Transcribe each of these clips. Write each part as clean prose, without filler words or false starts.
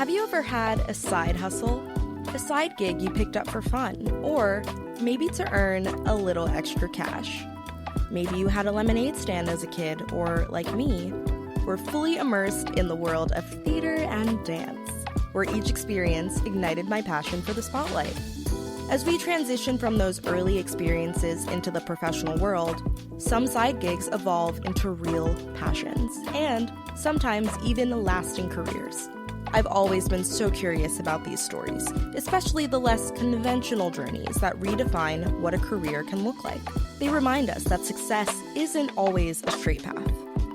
Have you ever had a side hustle? A side gig you picked up for fun, or maybe to earn a little extra cash? Maybe you had a lemonade stand as a kid, or like me, were fully immersed in the world of theater and dance, where each experience ignited my passion for the spotlight. As we transition from those early experiences into the professional world, some side gigs evolve into real passions, and sometimes even lasting careers. I've always been so curious about these stories, especially the less conventional journeys that redefine what a career can look like. They remind us that success isn't always a straight path,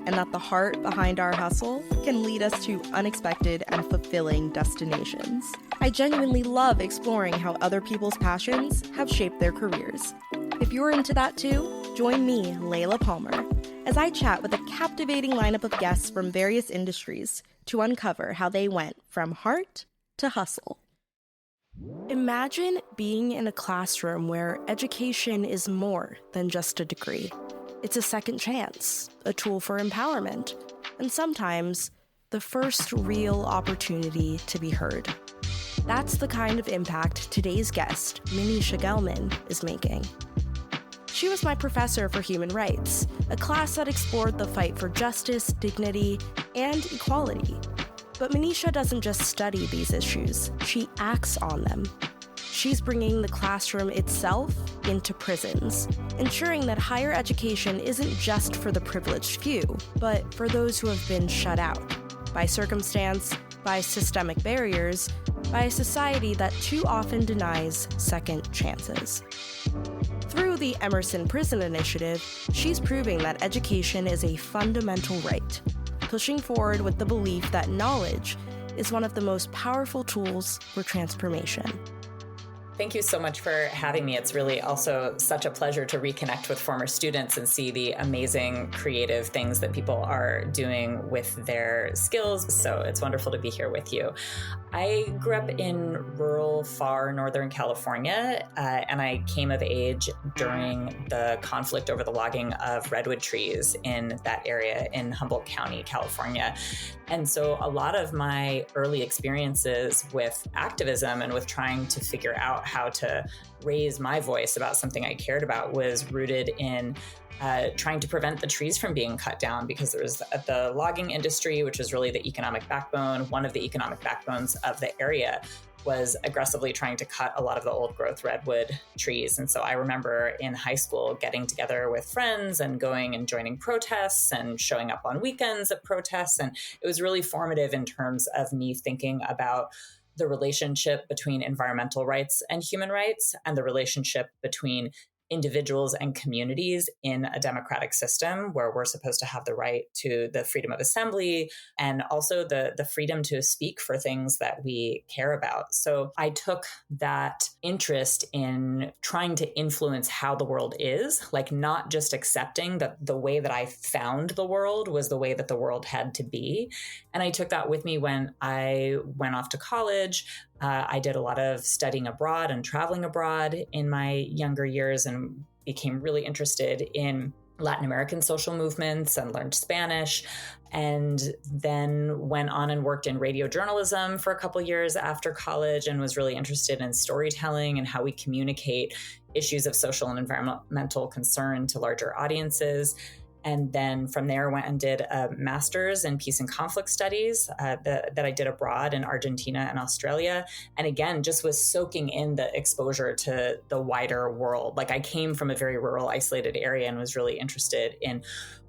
and that the heart behind our hustle can lead us to unexpected and fulfilling destinations. I genuinely love exploring how other people's passions have shaped their careers. If you're into that too, join me, Layla Palmer, as I chat with a captivating lineup of guests from various industries to uncover how they went from heart to hustle. Imagine being in a classroom where education is more than just a degree. It's a second chance, a tool for empowerment, and sometimes the first real opportunity to be heard. That's the kind of impact today's guest, Mneesha Gellman, is making. She was my professor for human rights, a class that explored the fight for justice, dignity, and equality. But Mneesha doesn't just study these issues, she acts on them. She's bringing the classroom itself into prisons, ensuring that higher education isn't just for the privileged few, but for those who have been shut out by circumstance, by systemic barriers, by a society that too often denies second chances. Through the Emerson Prison Initiative, she's proving that education is a fundamental right, pushing forward with the belief that knowledge is one of the most powerful tools for transformation. Thank you so much for having me. It's really also such a pleasure to reconnect with former students and see the amazing creative things that people are doing with their skills. So it's wonderful to be here with you. I grew up in rural, far Northern California, and I came of age during the conflict over the logging of redwood trees in that area in Humboldt County, California. And so a lot of my early experiences with activism and with trying to figure out how to raise my voice about something I cared about was rooted in trying to prevent the trees from being cut down, because there was the logging industry, which is really the economic backbone. One of the economic backbones of the area was aggressively trying to cut a lot of the old growth redwood trees. And so I remember in high school getting together with friends and going and joining protests and showing up on weekends at protests. And it was really formative in terms of me thinking about the relationship between environmental rights and human rights, and the relationship between individuals and communities in a democratic system where we're supposed to have the right to the freedom of assembly and also the freedom to speak for things that we care about. So I took that interest in trying to influence how the world is, like not just accepting that the way that I found the world was the way that the world had to be. And I took that with me when I went off to college. I did a lot of studying abroad and traveling abroad in my younger years and became really interested in Latin American social movements and learned Spanish, and then went on and worked in radio journalism for a couple years after college and was really interested in storytelling and how we communicate issues of social and environmental concern to larger audiences. And then from there went and did a master's in peace and conflict studies that I did abroad in Argentina and Australia. And again, just was soaking in the exposure to the wider world. Like I came from a very rural, isolated area and was really interested in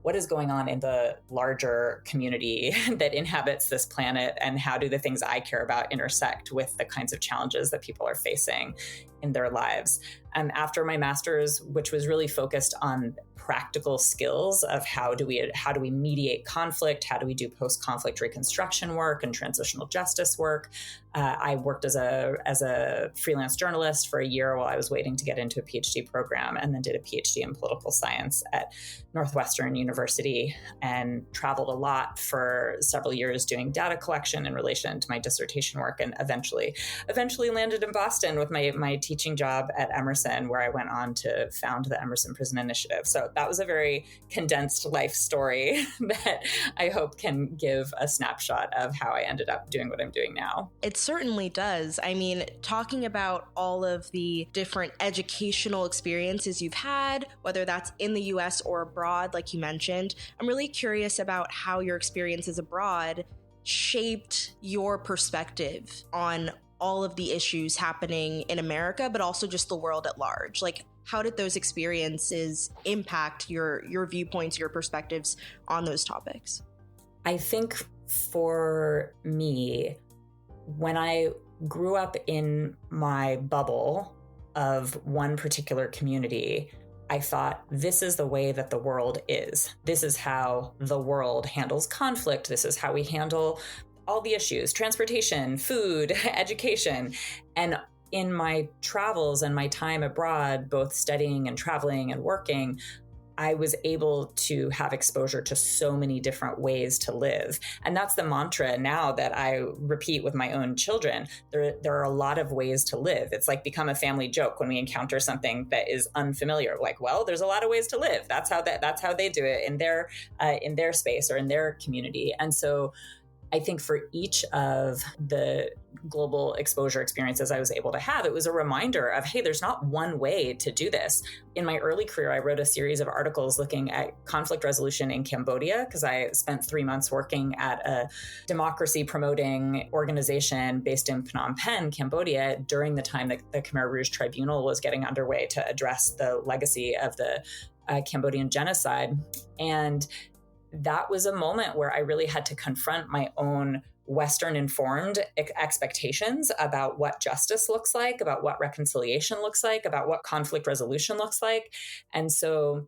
what is going on in the larger community that inhabits this planet, and how do the things I care about intersect with the kinds of challenges that people are facing in their lives. After my master's, which was really focused on practical skills of how do we mediate conflict, how do we do post-conflict reconstruction work and transitional justice work, I worked as a freelance journalist for a year while I was waiting to get into a PhD program, and then did a PhD in political science at Northwestern University university and traveled a lot for several years doing data collection in relation to my dissertation work, and eventually landed in Boston with my teaching job at Emerson, where I went on to found the Emerson Prison Initiative. So that was a very condensed life story that I hope can give a snapshot of how I ended up doing what I'm doing now. It certainly does. I mean, talking about all of the different educational experiences you've had, whether that's in the US or abroad, like you mentioned, I'm really curious about how your experiences abroad shaped your perspective on all of the issues happening in America, but also just the world at large. Like, how did those experiences impact your viewpoints, your perspectives on those topics? I think for me, when I grew up in my bubble of one particular community, I thought, this is the way that the world is. This is how the world handles conflict. This is how we handle all the issues: transportation, food, education. And in my travels and my time abroad, both studying and traveling and working, I was able to have exposure to so many different ways to live. And that's the mantra now that I repeat with my own children. There are a lot of ways to live. It's like become a family joke when we encounter something that is unfamiliar. Like, well, there's a lot of ways to live. That's how they do it in their space or in their community. And so I think for each of the global exposure experiences I was able to have, it was a reminder of, hey, there's not one way to do this. In my early career, I wrote a series of articles looking at conflict resolution in Cambodia, because I spent 3 months working at a democracy promoting organization based in Phnom Penh, Cambodia, during the time that the Khmer Rouge Tribunal was getting underway to address the legacy of the Cambodian genocide. And that was a moment where I really had to confront my own Western informed expectations about what justice looks like, about what reconciliation looks like, about what conflict resolution looks like. And so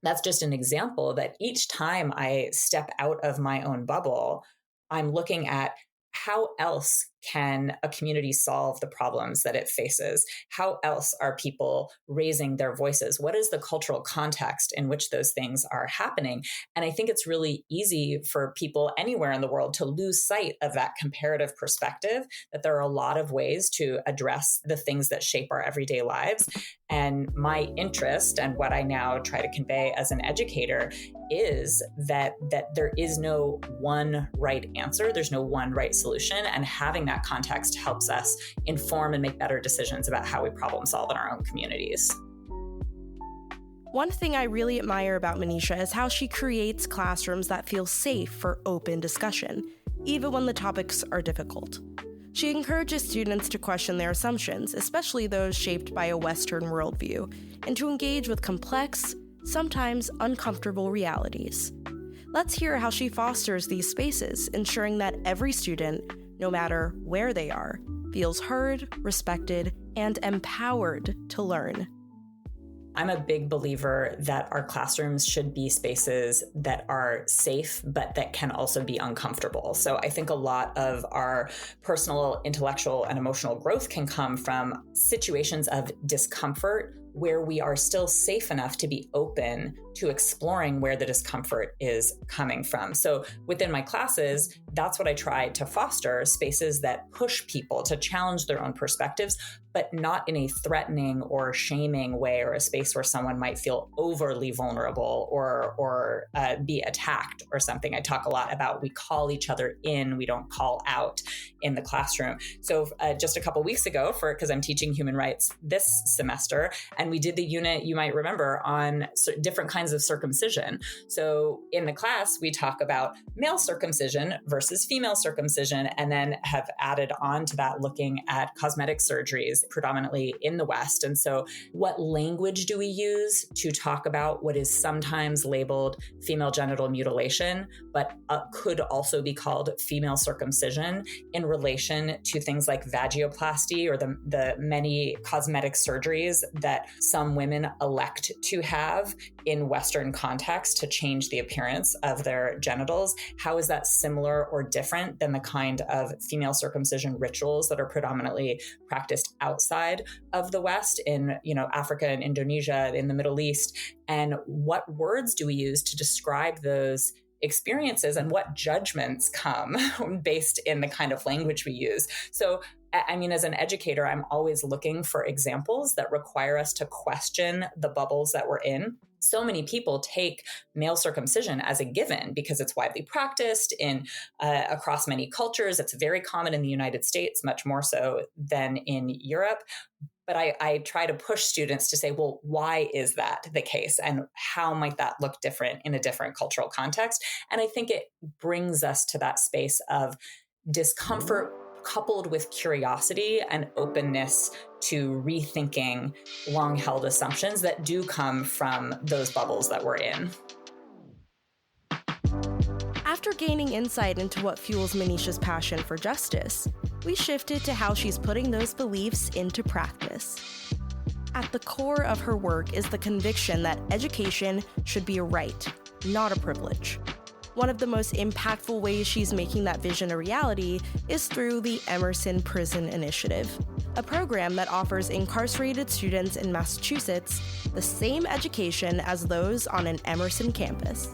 that's just an example that each time I step out of my own bubble, I'm looking at how else can a community solve the problems that it faces? How else are people raising their voices? What is the cultural context in which those things are happening? And I think it's really easy for people anywhere in the world to lose sight of that comparative perspective, that there are a lot of ways to address the things that shape our everyday lives. And my interest, and what I now try to convey as an educator, is that there is no one right answer. There's no one right solution. And having that context helps us inform and make better decisions about how we problem solve in our own communities. One thing I really admire about Mneesha is how she creates classrooms that feel safe for open discussion, even when the topics are difficult. She encourages students to question their assumptions, especially those shaped by a Western worldview, and to engage with complex, sometimes uncomfortable realities. Let's hear how she fosters these spaces, ensuring that every student, no matter where they are, feels heard, respected, and empowered to learn. I'm a big believer that our classrooms should be spaces that are safe, but that can also be uncomfortable. So I think a lot of our personal, intellectual, and emotional growth can come from situations of discomfort where we are still safe enough to be open to exploring where the discomfort is coming from. So within my classes, that's what I try to foster, spaces that push people to challenge their own perspectives, but not in a threatening or shaming way, or a space where someone might feel overly vulnerable or be attacked or something. I talk a lot about we call each other in, we don't call out in the classroom. So just a couple weeks ago, because I'm teaching human rights this semester, and we did the unit, you might remember, on different kinds of circumcision. So in the class, we talk about male circumcision versus female circumcision, and then have added on to that looking at cosmetic surgeries, predominantly in the West. And so what language do we use to talk about what is sometimes labeled female genital mutilation, but could also be called female circumcision in relation to things like vagioplasty or the many cosmetic surgeries that some women elect to have in Western context to change the appearance of their genitals. How is that similar or different than the kind of female circumcision rituals that are predominantly practiced outside of the West in, Africa and Indonesia, in the Middle East? And what words do we use to describe those experiences, and what judgments come based in the kind of language we use? So, as an educator, I'm always looking for examples that require us to question the bubbles that we're in. So many people take male circumcision as a given because it's widely practiced across many cultures. It's very common in the United States, much more so than in Europe. But I try to push students to say, well, why is that the case? And how might that look different in a different cultural context? And I think it brings us to that space of discomfort coupled with curiosity and openness to rethinking long-held assumptions that do come from those bubbles that we're in. After gaining insight into what fuels Mneesha's passion for justice, we shifted to how she's putting those beliefs into practice. At the core of her work is the conviction that education should be a right, not a privilege. One of the most impactful ways she's making that vision a reality is through the Emerson Prison Initiative, a program that offers incarcerated students in Massachusetts the same education as those on an Emerson campus.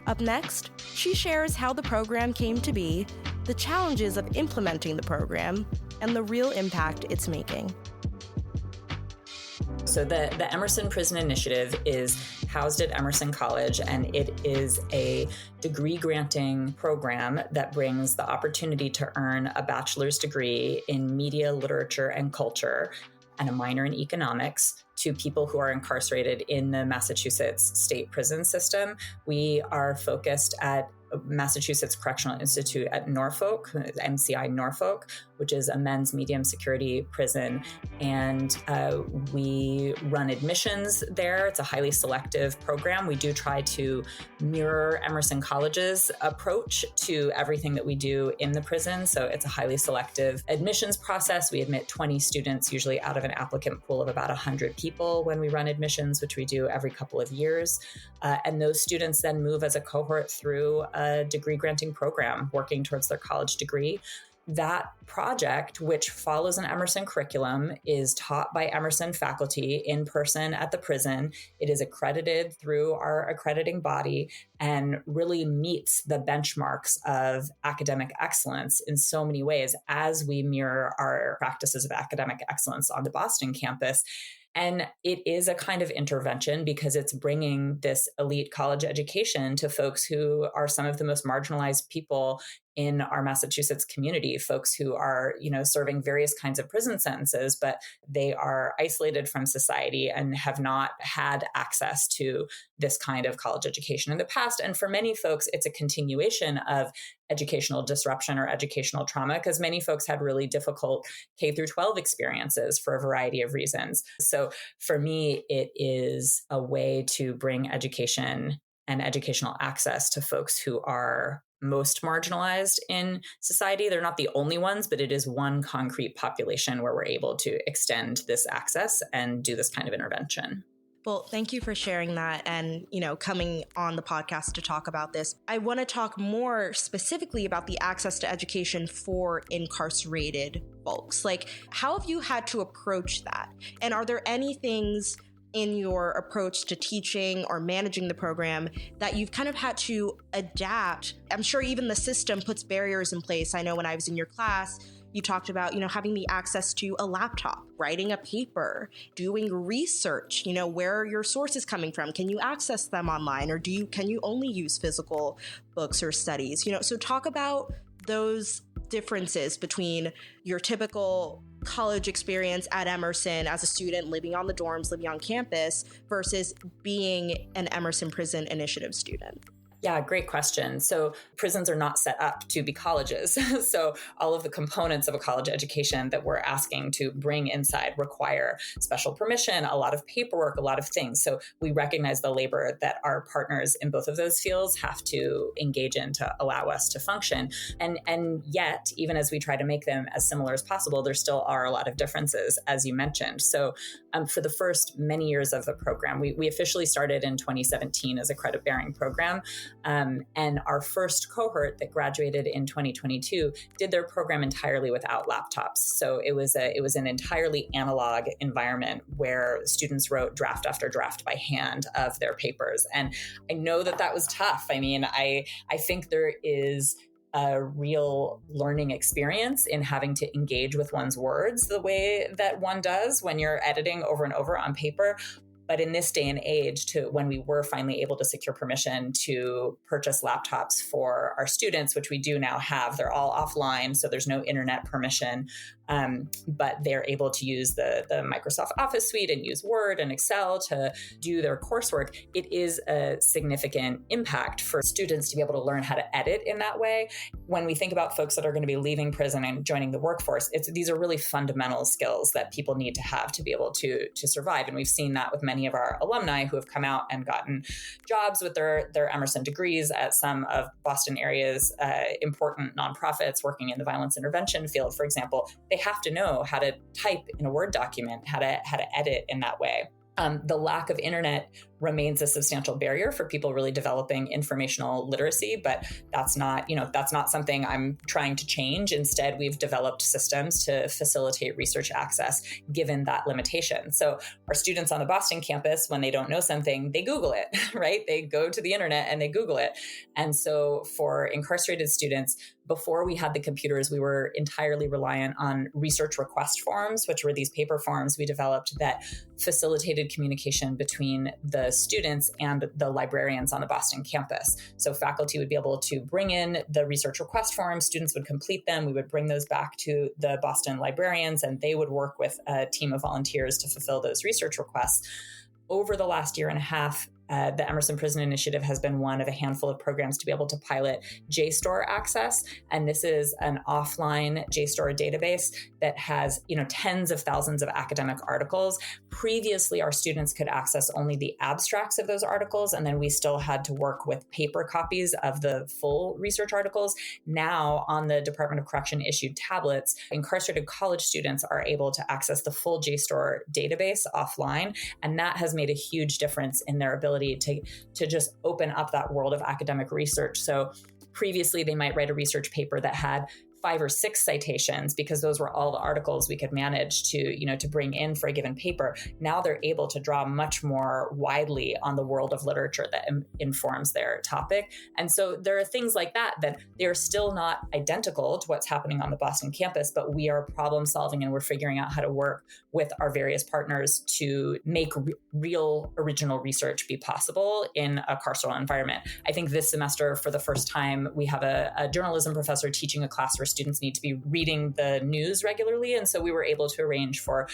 Up next, she shares how the program came to be, the challenges of implementing the program, and the real impact it's making. So the Emerson Prison Initiative is housed at Emerson College, and it is a degree-granting program that brings the opportunity to earn a bachelor's degree in media, literature, and culture, and a minor in economics to people who are incarcerated in the Massachusetts state prison system. We are focused at Massachusetts Correctional Institute at Norfolk, MCI Norfolk, which is a men's medium security prison. And we run admissions there. It's a highly selective program. We do try to mirror Emerson College's approach to everything that we do in the prison. So it's a highly selective admissions process. We admit 20 students, usually out of an applicant pool of about 100 people when we run admissions, which we do every couple of years. And those students then move as a cohort through a degree granting program working towards their college degree. That project, which follows an Emerson curriculum, is taught by Emerson faculty in person at the prison. It is accredited through our accrediting body and really meets the benchmarks of academic excellence in so many ways as we mirror our practices of academic excellence on the Boston campus. And it is a kind of intervention because it's bringing this elite college education to folks who are some of the most marginalized people in our Massachusetts community, folks who are, serving various kinds of prison sentences, but they are isolated from society and have not had access to this kind of college education in the past. And for many folks, it's a continuation of educational disruption or educational trauma, because many folks had really difficult K through 12 experiences for a variety of reasons. So for me, it is a way to bring education and educational access to folks who are most marginalized in society. They're not the only ones, but it is one concrete population where we're able to extend this access and do this kind of intervention. Well, thank you for sharing that and, coming on the podcast to talk about this. I want to talk more specifically about the access to education for incarcerated folks. Like, how have you had to approach that? And are there any things in your approach to teaching or managing the program that you've kind of had to adapt? I'm sure even the system puts barriers in place. I know when I was in your class, you talked about, having the access to a laptop, writing a paper, doing research, where are your sources coming from? Can you access them online, or can you only use physical books or studies? So talk about those differences between your typical college experience at Emerson as a student living on the dorms, living on campus, versus being an Emerson Prison Initiative student. Yeah, great question. So prisons are not set up to be colleges. So all of the components of a college education that we're asking to bring inside require special permission, a lot of paperwork, a lot of things. So we recognize the labor that our partners in both of those fields have to engage in to allow us to function. And yet, even as we try to make them as similar as possible, there still are a lot of differences, as you mentioned. So for the first many years of the program, we officially started in 2017 as a credit-bearing program. And our first cohort that graduated in 2022 did their program entirely without laptops. So it was an entirely analog environment where students wrote draft after draft by hand of their papers. And I know that was tough. I mean, I think there is a real learning experience in having to engage with one's words the way that one does when you're editing over and over on paper. But in this day and age, to when we were finally able to secure permission to purchase laptops for our students, which we do now have, they're all offline, so there's no internet permission, but they're able to use the Microsoft Office suite and use Word and Excel to do their coursework. It is a significant impact for students to be able to learn how to edit in that way. When we think about folks that are going to be leaving prison and joining the workforce, these are really fundamental skills that people need to have to be able to survive. And we've seen that with many of our alumni who have come out and gotten jobs with their Emerson degrees at some of Boston area's important nonprofits working in the violence intervention field, for example. They have to know how to type in a Word document, how to edit in that way. The lack of internet remains a substantial barrier for people really developing informational literacy, but that's not something I'm trying to change. Instead, we've developed systems to facilitate research access given that limitation. So our students on the Boston campus, when they don't know something, they Google it, right? They go to the internet and they Google it. And so for incarcerated students, before we had the computers, we were entirely reliant on research request forms, which were these paper forms we developed that facilitated communication between the students and the librarians on the Boston campus. So faculty would be able to bring in the research request forms, students would complete them, we would bring those back to the Boston librarians, and they would work with a team of volunteers to fulfill those research requests. Over the last year and a half, the Emerson Prison Initiative has been one of a handful of programs to be able to pilot JSTOR access. And this is an offline JSTOR database that has, tens of thousands of academic articles. Previously, our students could access only the abstracts of those articles, and then we still had to work with paper copies of the full research articles. Now, on the Department of Correction issued tablets, incarcerated college students are able to access the full JSTOR database offline, and that has made a huge difference in their ability to just open up that world of academic research. So previously, they might write a research paper that had 5 or 6 citations because those were all the articles we could manage to bring in for a given paper. Now they're able to draw much more widely on the world of literature that informs their topic. And so there are things like that they're still not identical to what's happening on the Boston campus, but we are problem solving and we're figuring out how to work with our various partners to make real original research be possible in a carceral environment. I think this semester, for the first time, we have a journalism professor teaching a class where students need to be reading the news regularly. And so we were able to arrange for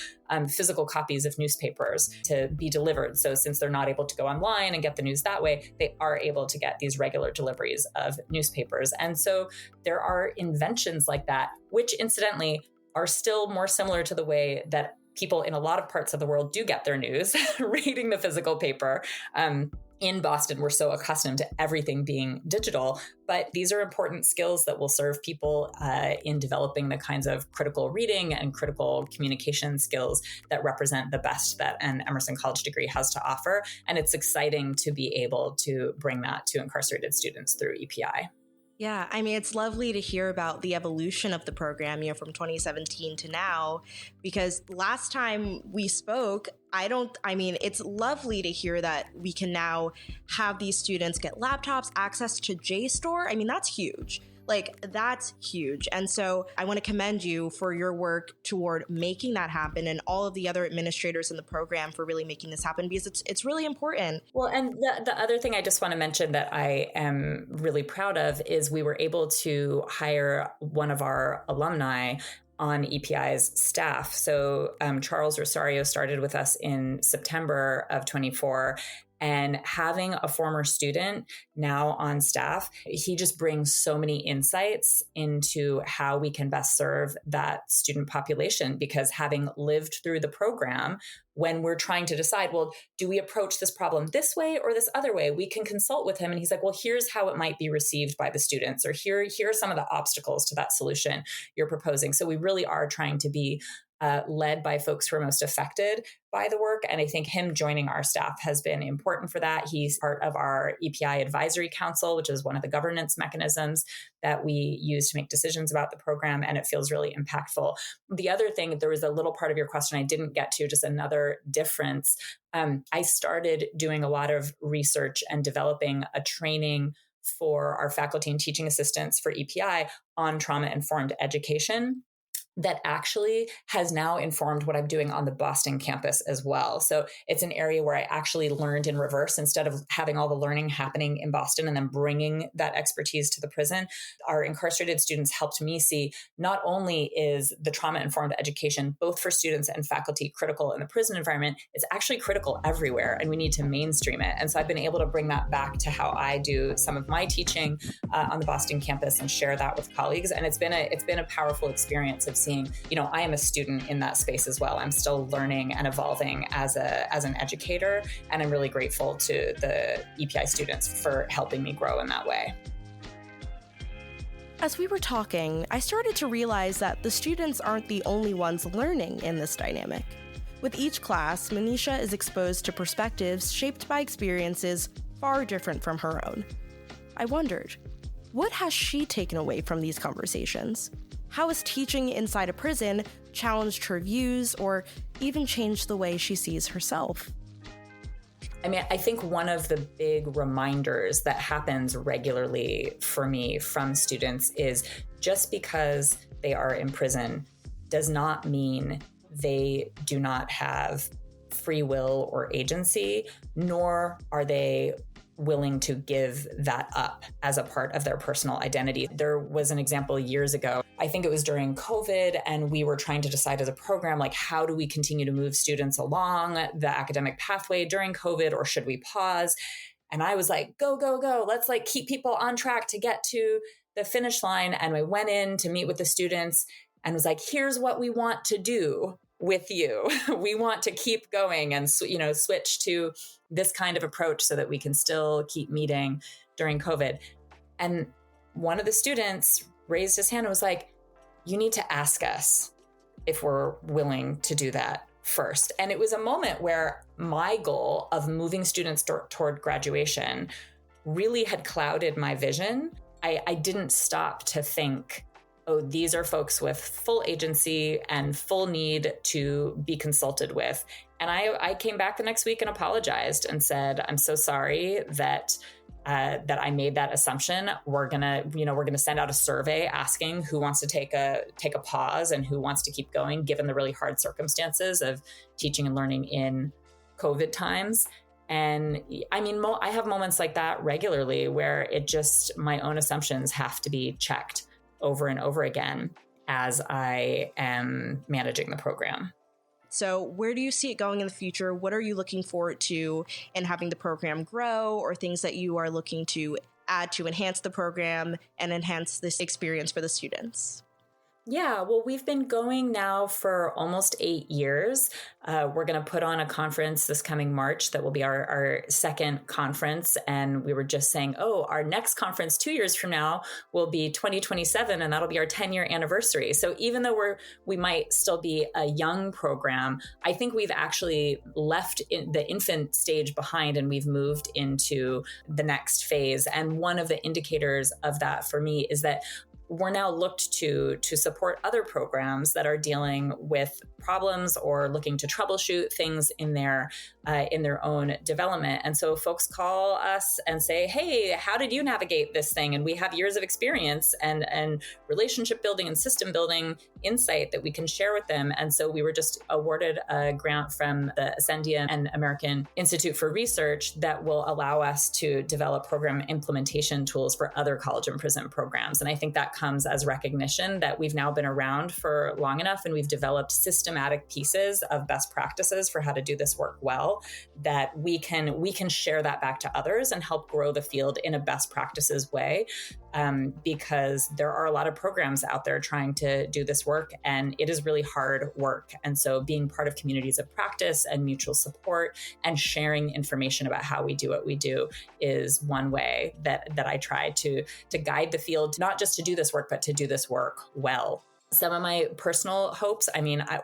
physical copies of newspapers to be delivered. So since they're not able to go online and get the news that way, they are able to get these regular deliveries of newspapers. And so there are inventions like that, which incidentally are still more similar to the way that people in a lot of parts of the world do get their news, reading the physical paper. In Boston, we're so accustomed to everything being digital, but these are important skills that will serve people in developing the kinds of critical reading and critical communication skills that represent the best that an Emerson College degree has to offer. And it's exciting to be able to bring that to incarcerated students through EPI. Yeah, I mean, it's lovely to hear about the evolution of the program, from 2017 to now, because last time we spoke, it's lovely to hear that we can now have these students get laptops, access to JSTOR. I mean, that's huge. That's huge. And so I want to commend you for your work toward making that happen, and all of the other administrators in the program for really making this happen, because it's really important. Well, and the other thing I just want to mention that I am really proud of is we were able to hire one of our alumni on EPI's staff. So Charles Rosario started with us in September of 24. And having a former student now on staff, he just brings so many insights into how we can best serve that student population, because having lived through the program, when we're trying to decide, well, do we approach this problem this way or this other way? We can consult with him. And he's like, well, here's how it might be received by the students, or here are some of the obstacles to that solution you're proposing. So we really are trying to be led by folks who are most affected by the work. And I think him joining our staff has been important for that. He's part of our EPI Advisory Council, which is one of the governance mechanisms that we use to make decisions about the program. And it feels really impactful. The other thing, there was a little part of your question I didn't get to, just another difference. I started doing a lot of research and developing a training for our faculty and teaching assistants for EPI on trauma-informed education that actually has now informed what I'm doing on the Boston campus as well. So it's an area where I actually learned in reverse. Instead of having all the learning happening in Boston and then bringing that expertise to the prison, our incarcerated students helped me see not only is the trauma-informed education, both for students and faculty, critical in the prison environment, it's actually critical everywhere, and we need to mainstream it. And so I've been able to bring that back to how I do some of my teaching on the Boston campus and share that with colleagues. And it's been a powerful experience of seeing, I am a student in that space as well. I'm still learning and evolving as an educator, and I'm really grateful to the EPI students for helping me grow in that way. As we were talking, I started to realize that the students aren't the only ones learning in this dynamic. With each class, Mneesha is exposed to perspectives shaped by experiences far different from her own. I wondered, what has she taken away from these conversations? How has teaching inside a prison challenged her views or even changed the way she sees herself? I think one of the big reminders that happens regularly for me from students is just because they are in prison does not mean they do not have free will or agency, nor are they willing to give that up as a part of their personal identity. There was an example years ago, I think it was during COVID, and we were trying to decide as a program, like, how do we continue to move students along the academic pathway during COVID, or should we pause? And I was like, go, go, go. Let's keep people on track to get to the finish line. And I went in to meet with the students and was like, here's what we want to do with you. We want to keep going and, switch to this kind of approach so that we can still keep meeting during COVID. And one of the students raised his hand and was like, you need to ask us if we're willing to do that first. And it was a moment where my goal of moving students toward graduation really had clouded my vision. I didn't stop to think, oh, these are folks with full agency and full need to be consulted with. And I came back the next week and apologized and said, I'm so sorry that I made that assumption. We're gonna send out a survey asking who wants to take a pause and who wants to keep going, given the really hard circumstances of teaching and learning in COVID times. And I have moments like that regularly where my own assumptions have to be checked over and over again as I am managing the program. So where do you see it going in the future? What are you looking forward to in having the program grow, or things that you are looking to add to enhance the program and enhance this experience for the students? Yeah, well, we've been going now for almost 8 years. We're going to put on a conference this coming March that will be our second conference. And we were just saying, our next conference 2 years from now will be 2027, and that'll be our 10-year anniversary. So even though we might still be a young program, I think we've actually left the infant stage behind and we've moved into the next phase. And one of the indicators of that for me is that we're now looked to support other programs that are dealing with problems or looking to troubleshoot things in their own development. And so folks call us and say, hey, how did you navigate this thing? And we have years of experience and relationship building and system building insight that we can share with them. And so we were just awarded a grant from the Ascendia and American Institute for Research that will allow us to develop program implementation tools for other college and prison programs. And I think that comes as recognition that we've now been around for long enough and we've developed systematic pieces of best practices for how to do this work well, that we can share that back to others and help grow the field in a best practices way. Because there are a lot of programs out there trying to do this work, and it is really hard work. And so being part of communities of practice and mutual support and sharing information about how we do what we do is one way that I try to guide the field, not just to do this work, but to do this work well. Some of my personal hopes,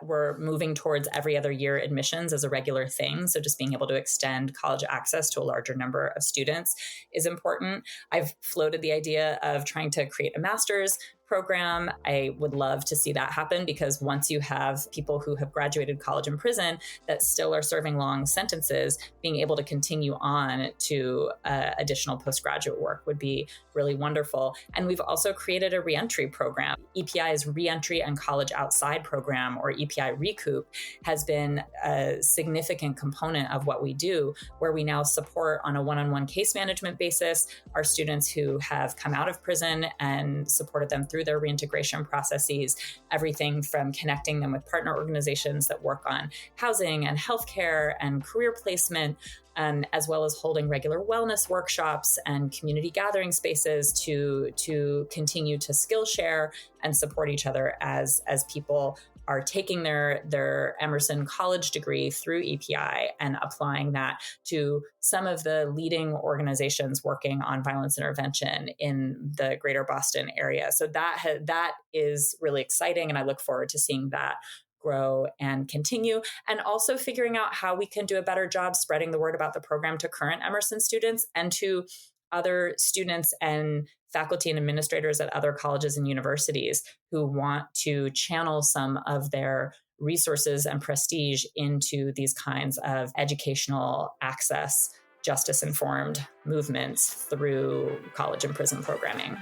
we're moving towards every other year admissions as a regular thing. So just being able to extend college access to a larger number of students is important. I've floated the idea of trying to create a master's program. I would love to see that happen, because once you have people who have graduated college and prison that still are serving long sentences, being able to continue on to additional postgraduate work would be really wonderful. And we've also created a reentry program. EPI's Reentry and College Outside program, or EPI Recoup, has been a significant component of what we do, where we now support on a one-on-one case management basis our students who have come out of prison and supported them through their reintegration processes, everything from connecting them with partner organizations that work on housing and healthcare and career placement, as well as holding regular wellness workshops and community gathering spaces to continue to skill share and support each other as people are taking their Emerson College degree through EPI and applying that to some of the leading organizations working on violence intervention in the greater Boston area. So that is really exciting, and I look forward to seeing that grow and continue, and also figuring out how we can do a better job spreading the word about the program to current Emerson students and to other students and faculty and administrators at other colleges and universities who want to channel some of their resources and prestige into these kinds of educational access, justice-informed movements through college and prison programming.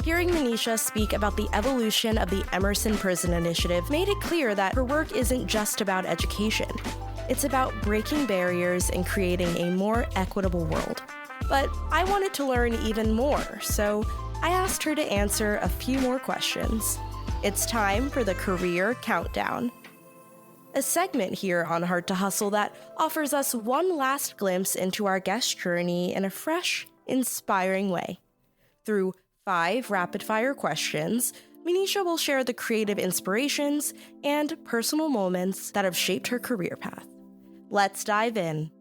Hearing Mneesha speak about the evolution of the Emerson Prison Initiative made it clear that her work isn't just about education. It's about breaking barriers and creating a more equitable world. But I wanted to learn even more, so I asked her to answer a few more questions. It's time for the Career Countdown, a segment here on Heart to Hustle that offers us one last glimpse into our guest journey in a fresh, inspiring way. Through 5 rapid-fire questions, Mneesha will share the creative inspirations and personal moments that have shaped her career path. Let's dive in.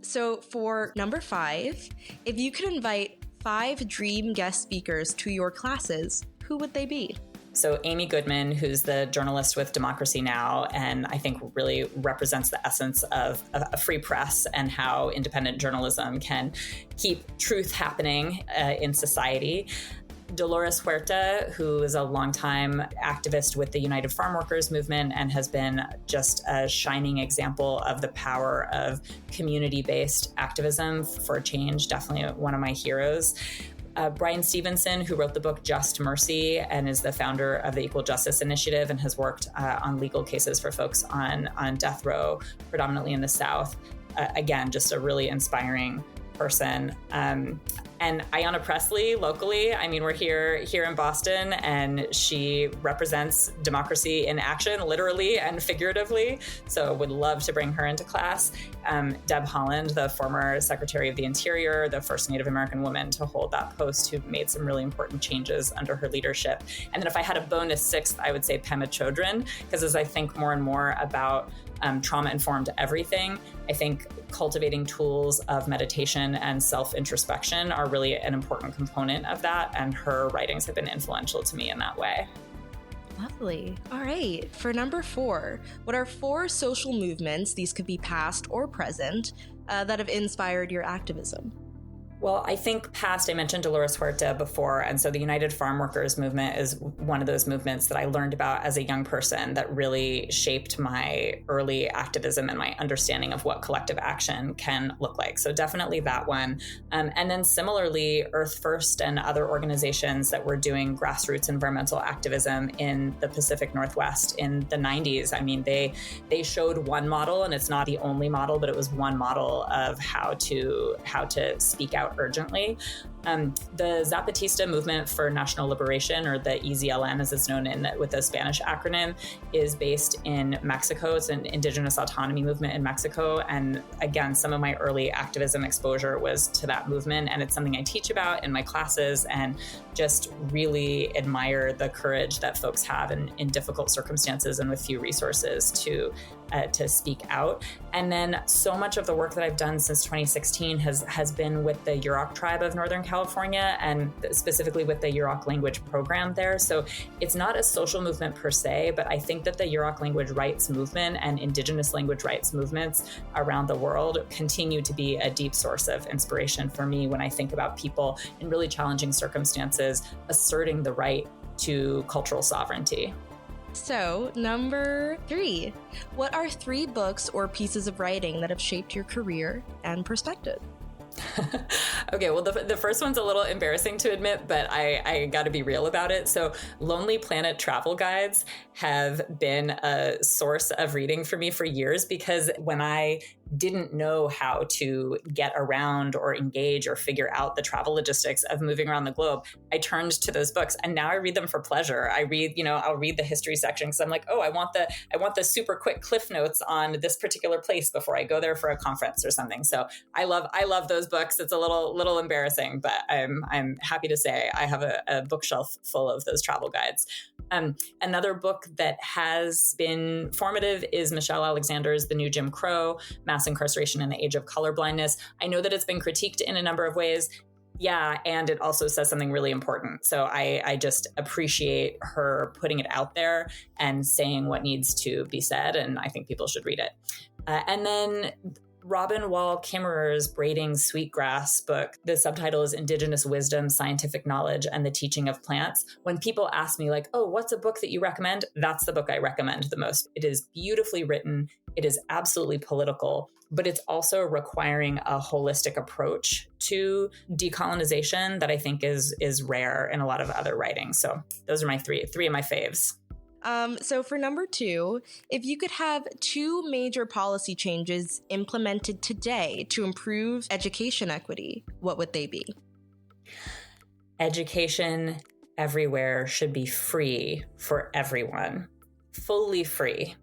So for number 5, if you could invite 5 dream guest speakers to your classes, who would they be? So Amy Goodman, who's the journalist with Democracy Now! And I think really represents the essence of a free press and how independent journalism can keep truth happening in society. Dolores Huerta, who is a longtime activist with the United Farm Workers movement and has been just a shining example of the power of community-based activism for change, definitely one of my heroes. Brian Stevenson, who wrote the book Just Mercy and is the founder of the Equal Justice Initiative and has worked on legal cases for folks on death row, predominantly in the South. Again, just a really inspiring person. And Ayanna Pressley, locally, we're here in Boston, and she represents democracy in action, literally and figuratively. So would love to bring her into class. Deb Haaland, the former Secretary of the Interior, the first Native American woman to hold that post, who made some really important changes under her leadership. And then if I had a bonus 6th, I would say Pema Chodron, because as I think more and more about trauma-informed everything, I think cultivating tools of meditation and self-introspection are really an important component of that, and her writings have been influential to me in that way. Lovely. All right. For number 4, what are 4 social movements, these could be past or present, that have inspired your activism? Well, I think past, I mentioned Dolores Huerta before, and so the United Farm Workers movement is one of those movements that I learned about as a young person that really shaped my early activism and my understanding of what collective action can look like. So definitely that one. And then similarly, Earth First and other organizations that were doing grassroots environmental activism in the Pacific Northwest in the 90s. They showed one model, and it's not the only model, but it was one model of how to speak out urgently. The Zapatista Movement for National Liberation, or the EZLN as it's known with the Spanish acronym, is based in Mexico. It's an indigenous autonomy movement in Mexico. And again, some of my early activism exposure was to that movement. And it's something I teach about in my classes, and just really admire the courage that folks have in difficult circumstances and with few resources to speak out. And then so much of the work that I've done since 2016 has been with the Yurok tribe of Northern California, and specifically with the Yurok language program there. So it's not a social movement per se, but I think that the Yurok language rights movement and indigenous language rights movements around the world continue to be a deep source of inspiration for me when I think about people in really challenging circumstances asserting the right to cultural sovereignty. So, number 3, what are 3 books or pieces of writing that have shaped your career and perspective? Okay, well, the first one's a little embarrassing to admit, but I got to be real about it. So Lonely Planet travel guides have been a source of reading for me for years, because when I didn't know how to get around or engage or figure out the travel logistics of moving around the globe, I turned to those books, and now I read them for pleasure. I read, I'll read the history section because I'm like, oh, I want the super quick cliff notes on this particular place before I go there for a conference or something. So I love those books. It's a little embarrassing, but I'm happy to say I have a bookshelf full of those travel guides. Another book that has been formative is Michelle Alexander's The New Jim Crow, Mass Incarceration in the Age of Colorblindness. I know that it's been critiqued in a number of ways. Yeah, and it also says something really important. So I just appreciate her putting it out there and saying what needs to be said, and I think people should read it. And then Robin Wall Kimmerer's Braiding Sweetgrass book, the subtitle is Indigenous Wisdom, Scientific Knowledge, and the Teaching of Plants. When people ask me like, oh, what's a book that you recommend? That's the book I recommend the most. It is beautifully written. It is absolutely political, but it's also requiring a holistic approach to decolonization that I think is rare in a lot of other writing. So those are my three of my faves. So for number 2, if you could have 2 major policy changes implemented today to improve education equity, what would they be? Education everywhere should be free for everyone, fully free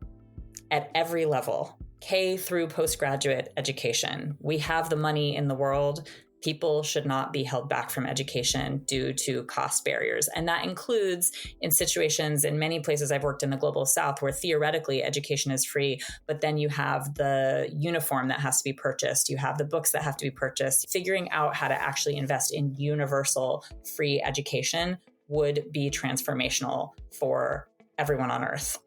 at every level, K through postgraduate education. We have the money in the world. People should not be held back from education due to cost barriers. And that includes in situations in many places I've worked in the global South where theoretically education is free, but then you have the uniform that has to be purchased. You have the books that have to be purchased. Figuring out how to actually invest in universal free education would be transformational for everyone on earth.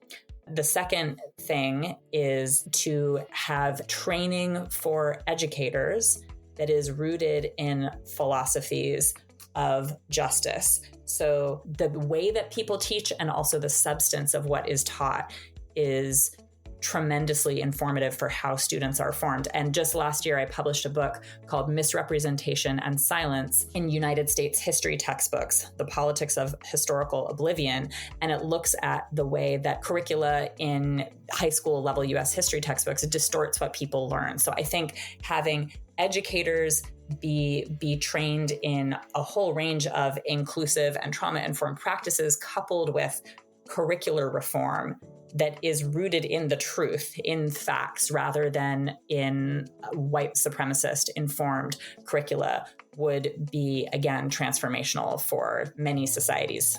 The second thing is to have training for educators that is rooted in philosophies of justice. So the way that people teach and also the substance of what is taught is tremendously informative for how students are formed. And just last year, I published a book called Misrepresentation and Silence in United States History Textbooks, The Politics of Historical Oblivion. And it looks at the way that curricula in high school level US history textbooks distorts what people learn. So I think having educators be trained in a whole range of inclusive and trauma-informed practices coupled with curricular reform that is rooted in the truth, in facts, rather than in white supremacist informed curricula would be, again, transformational for many societies.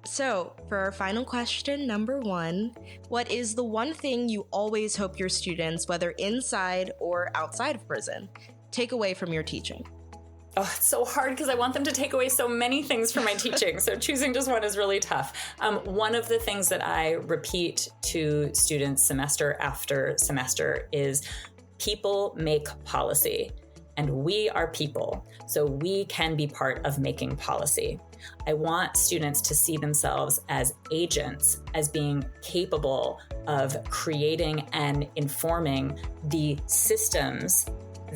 So, for our final question, number 1, what is the one thing you always hope your students, whether inside or outside of prison, take away from your teaching? Oh, it's so hard because I want them to take away so many things from my teaching. So choosing just one is really tough. One of the things that I repeat to students semester after semester is people make policy, and we are people. So we can be part of making policy. I want students to see themselves as agents, as being capable of creating and informing the systems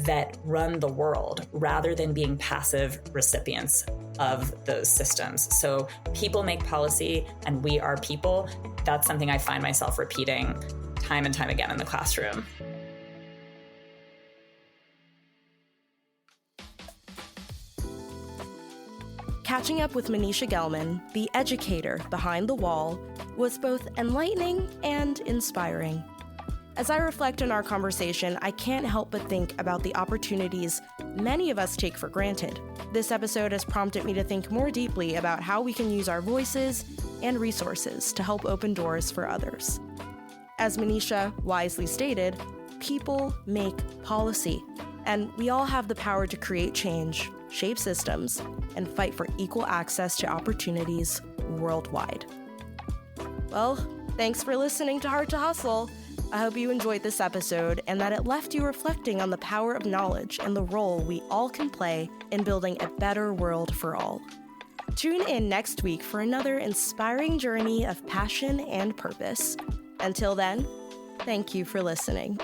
that run the world rather than being passive recipients of those systems. So people make policy and we are people. That's something I find myself repeating time and time again in the classroom. Catching up with Mneesha Gellman, the educator behind the wall, was both enlightening and inspiring. As I reflect on our conversation, I can't help but think about the opportunities many of us take for granted. This episode has prompted me to think more deeply about how we can use our voices and resources to help open doors for others. As Mneesha wisely stated, people make policy, and we all have the power to create change, shape systems, and fight for equal access to opportunities worldwide. Well, thanks for listening to Heart to Hustle. I hope you enjoyed this episode and that it left you reflecting on the power of knowledge and the role we all can play in building a better world for all. Tune in next week for another inspiring journey of passion and purpose. Until then, thank you for listening.